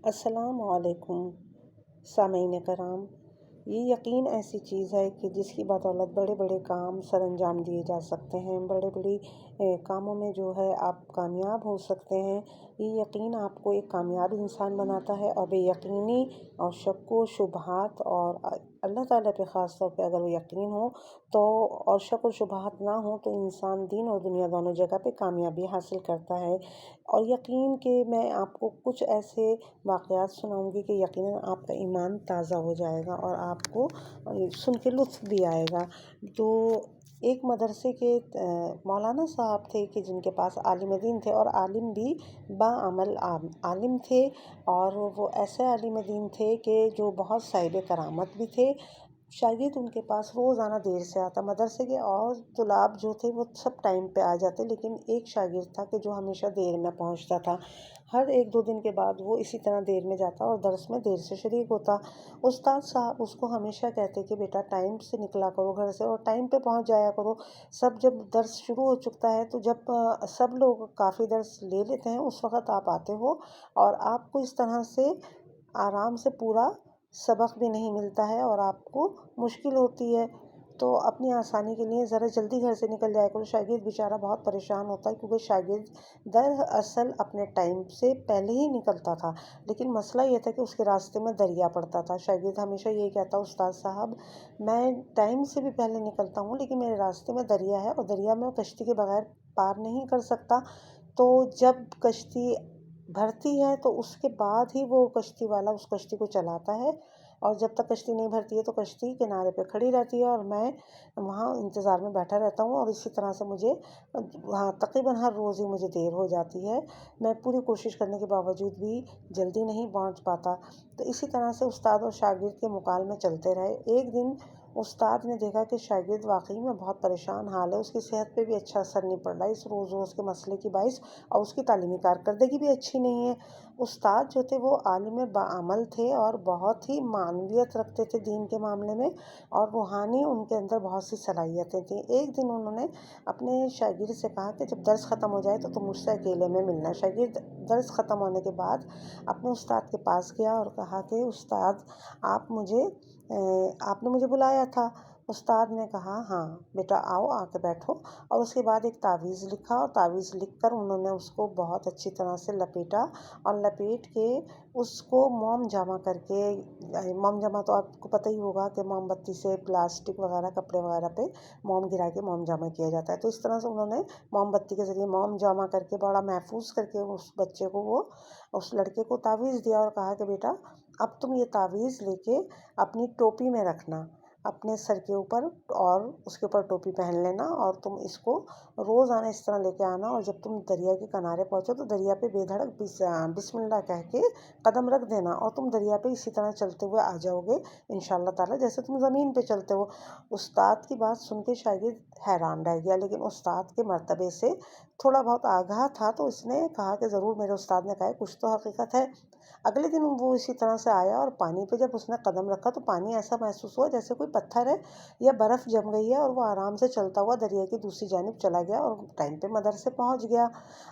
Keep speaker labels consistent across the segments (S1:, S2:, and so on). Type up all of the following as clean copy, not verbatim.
S1: السلام علیکم سامعین کرام، یہ یقین ایسی چیز ہے کہ جس کی بدولت بڑے بڑے کام سر انجام دیے جا سکتے ہیں، بڑے بڑی کاموں میں جو ہے آپ کامیاب ہو سکتے ہیں۔ یہ یقین آپ کو ایک کامیاب انسان بناتا ہے، اور بے یقینی اور شک و شبہات اور اللہ تعالیٰ پہ خاص طور پہ اگر وہ یقین ہو تو، اور شک و شبہات نہ ہو تو انسان دین اور دنیا دونوں جگہ پہ کامیابی حاصل کرتا ہے۔ اور یقین کہ میں آپ کو کچھ ایسے واقعات سناؤں گی کہ یقیناً آپ کا ایمان تازہ ہو جائے گا اور آپ کو سن کے لطف بھی آئے گا۔ تو ایک مدرسے کے مولانا صاحب تھے کہ جن کے پاس عالم دین تھے، اور عالم بھی باعمل عالم تھے، اور وہ ایسے عالم دین تھے کہ جو بہت صاحب کرامت بھی تھے۔ شاگرد ان کے پاس روزانہ دیر سے آتا، مدرسے کے اور طلاب جو تھے وہ سب ٹائم پہ آ جاتے، لیکن ایک شاگرد تھا کہ جو ہمیشہ دیر میں پہنچتا تھا۔ ہر ایک دو دن کے بعد وہ اسی طرح دیر میں جاتا اور درس میں دیر سے شریک ہوتا۔ استاد صاحب اس کو ہمیشہ کہتے کہ بیٹا ٹائم سے نکلا کرو گھر سے اور ٹائم پہ پہنچ جایا کرو۔ سب جب درس شروع ہو چکتا ہے تو جب سب لوگ کافی درس لے لیتے ہیں اس وقت آپ آتے ہو، اور آپ کو اس طرح سے آرام سے پورا سبق بھی نہیں ملتا ہے اور آپ کو مشکل ہوتی ہے، تو اپنی آسانی کے لیے ذرا جلدی گھر سے نکل جایا کرو۔ شاگرد بیچارہ بہت پریشان ہوتا ہے، کیونکہ شاگرد دراصل اپنے ٹائم سے پہلے ہی نکلتا تھا، لیکن مسئلہ یہ تھا کہ اس کے راستے میں دریا پڑتا تھا۔ شاگرد ہمیشہ یہی کہتا، استاد صاحب میں ٹائم سے بھی پہلے نکلتا ہوں لیکن میرے راستے میں دریا ہے، اور دریا میں کشتی کے بغیر پار نہیں کر سکتا، تو جب کشتی بھرتی ہے تو اس کے بعد ہی وہ کشتی والا اس کشتی کو چلاتا ہے، اور جب تک کشتی نہیں بھرتی ہے تو کشتی کنارے پہ کھڑی رہتی ہے اور میں وہاں انتظار میں بیٹھا رہتا ہوں، اور اسی طرح سے مجھے وہاں تقریباً ہر روز ہی مجھے دیر ہو جاتی ہے، میں پوری کوشش کرنے کے باوجود بھی جلدی نہیں پہنچ پاتا۔ تو اسی طرح سے استاد اور شاگرد کے مکالمے چلتے رہے۔ ایک دن استاد نے دیکھا کہ شاگرد واقعی میں بہت پریشان حال ہے، اس کی صحت پہ بھی اچھا اثر نہیں پڑ رہا اس روز روز کے مسئلے کی باعث، اور اس کی تعلیمی کارکردگی بھی اچھی نہیں ہے۔ استاد جو تھے وہ عالم باعمل تھے اور بہت ہی معنویت رکھتے تھے دین کے معاملے میں، اور روحانی ان کے اندر بہت سی صلاحیتیں تھیں۔ ایک دن انہوں نے اپنے شاگرد سے کہا کہ جب درس ختم ہو جائے تو تم مجھ سے اکیلے میں ملنا۔ شاگرد درس ختم ہونے کے بعد اپنے استاد کے پاس گیا اور کہا کہ استاد آپ نے مجھے بلایا تھا۔ استاد نے کہا ہاں بیٹا آؤ، آ کے بیٹھو، اور اس کے بعد ایک تعویذ لکھا، اور تعویذ لکھ کر انہوں نے اس کو بہت اچھی طرح سے لپیٹا، اور لپیٹ کے اس کو موم جامع کر کے، موم جامع تو آپ کو پتہ ہی ہوگا کہ موم بتی سے پلاسٹک وغیرہ کپڑے وغیرہ پہ موم گرا کے موم جامع کیا جاتا ہے، تو اس طرح سے انہوں نے موم بتی کے ذریعے موم جامع کر کے بڑا محفوظ کر کے اس بچے کو اس لڑکے کو تعویذ دیا، اور کہا کہ بیٹا اب تم یہ تعویذ لے کے اپنی ٹوپی میں رکھنا، اپنے سر کے اوپر، اور اس کے اوپر ٹوپی پہن لینا، اور تم اس کو روزانہ اس طرح لے کے آنا، اور جب تم دریا کے کنارے پہنچو تو دریا پہ بے دھڑک بسم اللہ کہہ کے قدم رکھ دینا، اور تم دریا پہ اسی طرح چلتے ہوئے آ جاؤ گے انشاءاللہ تعالیٰ جیسے تم زمین پہ چلتے ہو۔ استاد کی بات سن کے شاگرد حیران رہ گیا، لیکن استاد کے مرتبے سے تھوڑا بہت آگاہ تھا، تو اس نے کہا کہ ضرور میرے استاد نے کہا ہے کچھ تو حقیقت ہے۔ اگلے دن وہ اسی طرح سے آیا، اور پانی پہ جب اس نے قدم رکھا تو پانی ایسا محسوس ہوا جیسے کوئی پتھر ہے یا برف جم گئی ہے، اور وہ آرام سے چلتا ہوا دریا کی دوسری جانب چلا گیا اور ٹائم پہ مدرسے پہنچ گیا۔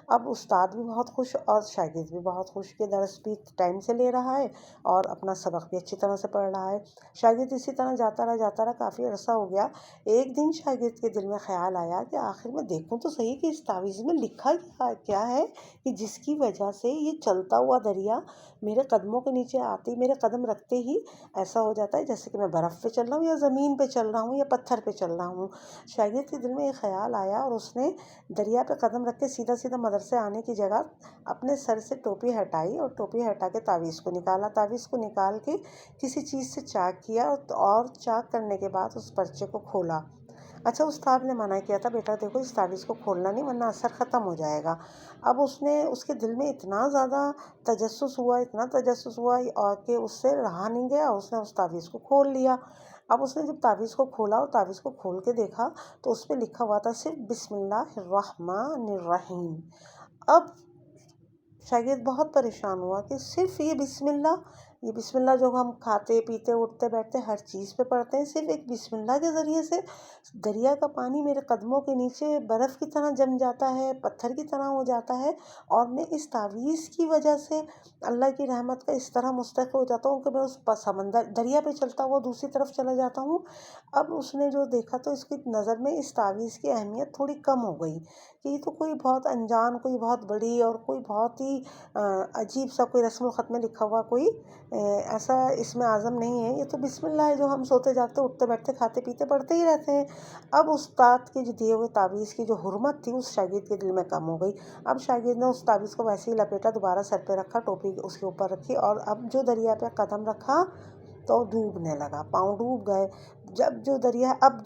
S1: اب استاد بھی بہت خوش اور شاگرد بھی بہت خوش کہ درس بھی ٹائم سے لے رہا ہے اور اپنا سبق بھی اچھی طرح سے پڑھ رہا ہے۔ شاگرد اسی طرح جاتا رہا کافی عرصہ ہو گیا۔ ایک دن شاگرد کے دل میں خیال آیا کہ آخر میں دیکھوں تو صحیح کہ اس تعویذ میں لکھا کیا ہے کہ جس کی وجہ سے یہ چلتا ہوا دریا میرے قدموں کے نیچے آتے، میرے قدم رکھتے ہی ایسا ہو جاتا ہے جیسے کہ میں برف پہ چل رہا ہوں یا زمین پہ چل رہا ہوں یا پتھر پہ چل رہا ہوں۔ شاگرد کے دل میں یہ خیال آیا اور اس نے دریا پہ قدم رکھ کے سیدھا مدرسے آنے کی جگہ اپنے سر سے ٹوپی ہٹائی، اور ٹوپی ہٹا کے تعویذ کو نکالا، تعویذ کو نکال کے کسی چیز سے چاک کیا، اور چاک کرنے کے بعد اس پرچے کو کھولا۔ اچھا استاد نے منع کیا تھا بیٹا دیکھو اس تعویذ کو کھولنا نہیں ورنہ اثر ختم ہو جائے گا۔ اب اس کے دل میں اتنا زیادہ تجسس ہوا اور کہ اس سے رہا نہیں گیا، اس نے اس تعویذ کو کھول لیا۔ اب اس نے جب تعویذ کو کھولا اور تعویذ کو کھول کے دیکھا تو اس پہ لکھا ہوا تھا صرف بسم اللہ الرحمن الرحیم۔ اب شاگرد بہت پریشان ہوا کہ صرف یہ بسم اللہ، یہ بسم اللہ جو ہم کھاتے پیتے اٹھتے بیٹھتے ہر چیز پہ پڑھتے ہیں، صرف ایک بسم اللہ کے ذریعے سے دریا کا پانی میرے قدموں کے نیچے برف کی طرح جم جاتا ہے، پتھر کی طرح ہو جاتا ہے، اور میں اس تعویذ کی وجہ سے اللہ کی رحمت کا اس طرح مستحق ہو جاتا ہوں کہ میں اس سمندر دریا پہ چلتا ہوا دوسری طرف چلا جاتا ہوں۔ اب اس نے جو دیکھا تو اس کی نظر میں اس تعویذ کی اہمیت تھوڑی کم ہو گئی کہ یہ تو کوئی بہت انجان، کوئی بہت بڑی اور کوئی بہت ہی عجیب سا کوئی رسم الخط میں لکھا ہوا کوئی ایسا اسم اعظم نہیں ہے، یہ تو بسم اللہ ہے جو ہم سوتے جاگتے اٹھتے بیٹھتے کھاتے پیتے پڑھتے ہی رہتے ہیں۔ اب استاد کے جو دیے ہوئے تعویذ کی جو حرمت تھی اس شاگرد کے دل میں کم ہو گئی۔ اب شاگرد نے اس تعویذ کو ویسے ہی لپیٹا، دوبارہ سر پہ رکھا، ٹوپی اس کے اوپر رکھی، اور اب جو دریا پہ قدم رکھا تو ڈوبنے لگا، پاؤں ڈوب گئے۔ اب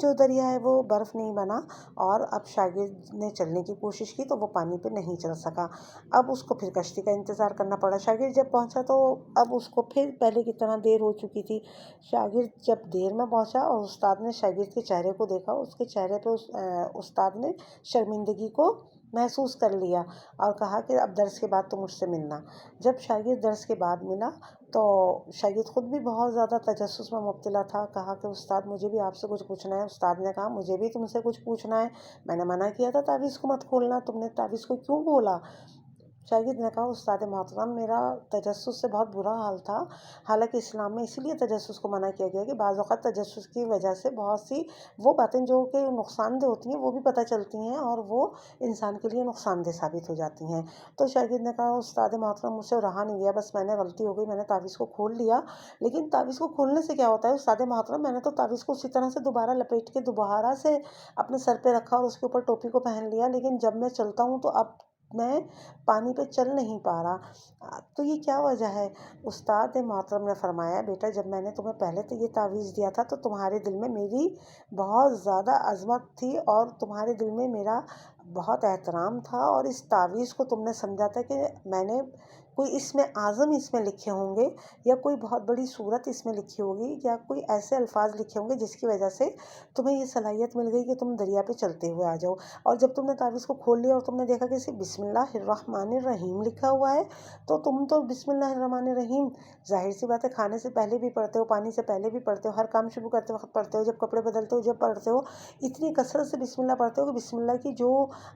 S1: جو دریا ہے وہ برف نہیں بنا، اور اب شاگرد نے چلنے کی کوشش کی تو وہ پانی پہ نہیں چل سکا۔ اب اس کو پھر کشتی کا انتظار کرنا پڑا۔ شاگرد جب پہنچا تو اب اس کو پھر پہلے کی طرح دیر ہو چکی تھی۔ شاگرد جب دیر میں پہنچا اور استاد نے شاگرد کے چہرے کو دیکھا، اس کے چہرے پہ استاد نے شرمندگی کو محسوس کر لیا اور کہا کہ اب درس کے بعد تو مجھ سے ملنا۔ جب شاگرد درس کے بعد ملا تو شاگرد خود بھی بہت زیادہ تجسس میں مبتلا تھا، کہا کہ استاد مجھے بھی آپ سے کچھ پوچھنا ہے۔ استاد نے کہا مجھے بھی تم سے کچھ پوچھنا ہے، میں نے منع کیا تھا تعویذ کو مت کھولنا، تم نے تعویذ کو کیوں کھولا؟ شاگرد نے کہا استاد محترم میرا تجسس سے بہت برا حال تھا، حالانکہ اسلام میں اس لیے تجسس کو منع کیا گیا کہ بعض اوقات تجسس کی وجہ سے بہت سی وہ باتیں جو کہ نقصان دہ ہوتی ہیں وہ بھی پتہ چلتی ہیں اور وہ انسان کے لیے نقصان دہ ثابت ہو جاتی ہیں۔ تو شاگرد نے کہا استاد محترم مجھ سے رہا نہیں گیا، بس میں نے غلطی ہو گئی، میں نے تعویذ کو کھول لیا، لیکن تعویذ کو کھولنے سے کیا ہوتا ہے استاد محترم؟ میں نے تو تعویذ کو اسی طرح سے دوبارہ لپیٹ کے دوبارہ سے اپنے سر پہ رکھا اور اس کے اوپر ٹوپی کو پہن لیا، لیکن جب میں چلتا ہوں تو اب میں پانی پہ چل نہیں پا رہا، تو یہ کیا وجہ ہے؟ استاد محترم نے فرمایا بیٹا جب میں نے تمہیں پہلے تو یہ تعویذ دیا تھا تو تمہارے دل میں میری بہت زیادہ عظمت تھی اور تمہارے دل میں میرا بہت احترام تھا، اور اس تعویذ کو تم نے سمجھا تھا کہ میں نے کوئی اسم اعظم اس میں لکھے ہوں گے یا کوئی بہت بڑی صورت اس میں لکھی ہوگی یا کوئی ایسے الفاظ لکھے ہوں گے جس کی وجہ سے تمہیں یہ صلاحیت مل گئی کہ تم دریا پہ چلتے ہوئے آ جاؤ، اور جب تم نے تعویذ کو کھول لیا اور تم نے دیکھا کہ اسے بسم اللہ الرحمن الرحیم لکھا ہوا ہے تو تم تو بسم اللہ الرحمن الرحیم ظاہر سی بات ہے کھانے سے پہلے بھی پڑھتے ہو، پانی سے پہلے بھی پڑھتے ہو، ہر کام شروع کرتے وقت پڑھتے ہو، جب کپڑے بدلتے ہو جب پڑھتے ہو، اتنی کثرت سے بسم اللہ پڑھتے ہو کہ بسم اللہ کی جو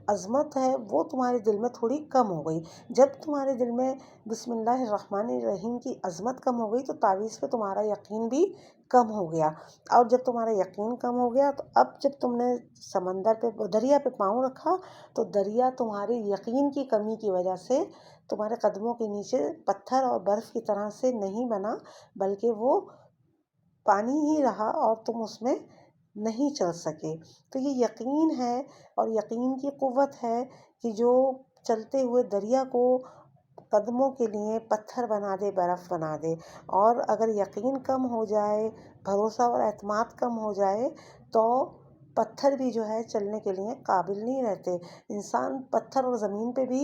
S1: عظمت ہے وہ تمہارے دل میں تھوڑی کم ہو گئی۔ جب تمہارے دل میں بسم اللہ الرحمن الرحیم کی عظمت کم ہو گئی تو تعویذ پہ تمہارا یقین بھی کم ہو گیا، اور جب تمہارا یقین کم ہو گیا تو اب جب تم نے سمندر پہ دریا پہ پاؤں رکھا تو دریا تمہارے یقین کی کمی کی وجہ سے تمہارے قدموں کے نیچے پتھر اور برف کی طرح سے نہیں بنا، بلکہ وہ پانی ہی رہا اور تم اس میں نہیں چل سکے۔ تو یہ یقین ہے اور یقین کی قوت ہے کہ جو چلتے ہوئے دریا کو قدموں کے لیے پتھر بنا دے، برف بنا دے، اور اگر یقین کم ہو جائے، بھروسہ اور اعتماد کم ہو جائے تو پتھر بھی جو ہے چلنے کے لیے قابل نہیں رہتے۔ انسان پتھر اور زمین پہ بھی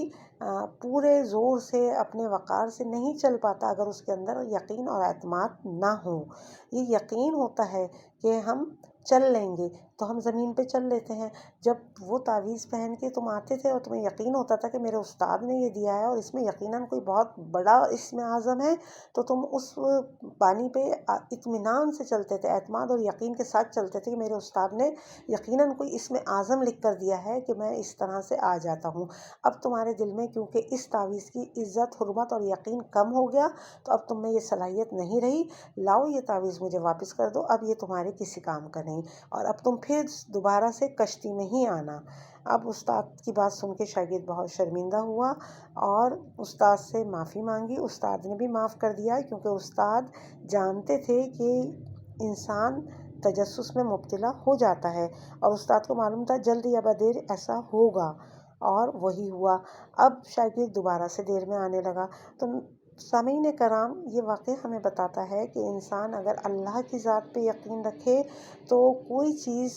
S1: پورے زور سے اپنے وقار سے نہیں چل پاتا اگر اس کے اندر یقین اور اعتماد نہ ہو۔ یہ یقین ہوتا ہے کہ ہم چل لیں گے تو ہم زمین پہ چل لیتے ہیں۔ جب وہ تعویذ پہن کے تم آتے تھے اور تمہیں یقین ہوتا تھا کہ میرے استاد نے یہ دیا ہے اور اس میں یقیناً کوئی بہت بڑا اسم اعظم ہے، تو تم اس پانی پہ اطمینان سے چلتے تھے، اعتماد اور یقین کے ساتھ چلتے تھے کہ میرے استاد نے یقیناً کوئی اسم اعظم لکھ کر دیا ہے کہ میں اس طرح سے آ جاتا ہوں۔ اب تمہارے دل میں کیونکہ اس تعویذ کی عزت، حرمت اور یقین کم ہو گیا تو اب تم میں یہ صلاحیت نہیں رہی، لاؤ یہ تعویذ مجھے واپس کر دو، اب یہ تمہارے کسی کام کا نہیں، اور اب تم پھر دوبارہ سے کشتی میں ہی آنا۔ اب استاد کی بات سن کے شاگرد بہت شرمندہ ہوا اور استاد سے معافی مانگی۔ استاد نے بھی معاف کر دیا کیونکہ استاد جانتے تھے کہ انسان تجسس میں مبتلا ہو جاتا ہے، اور استاد کو معلوم تھا جلد یا بدیر ایسا ہوگا، اور وہی ہوا۔ اب شاگرد دوبارہ سے دیر میں آنے لگا۔ تو سامعین کرام یہ واقعہ ہمیں بتاتا ہے کہ انسان اگر اللہ کی ذات پہ یقین رکھے تو کوئی چیز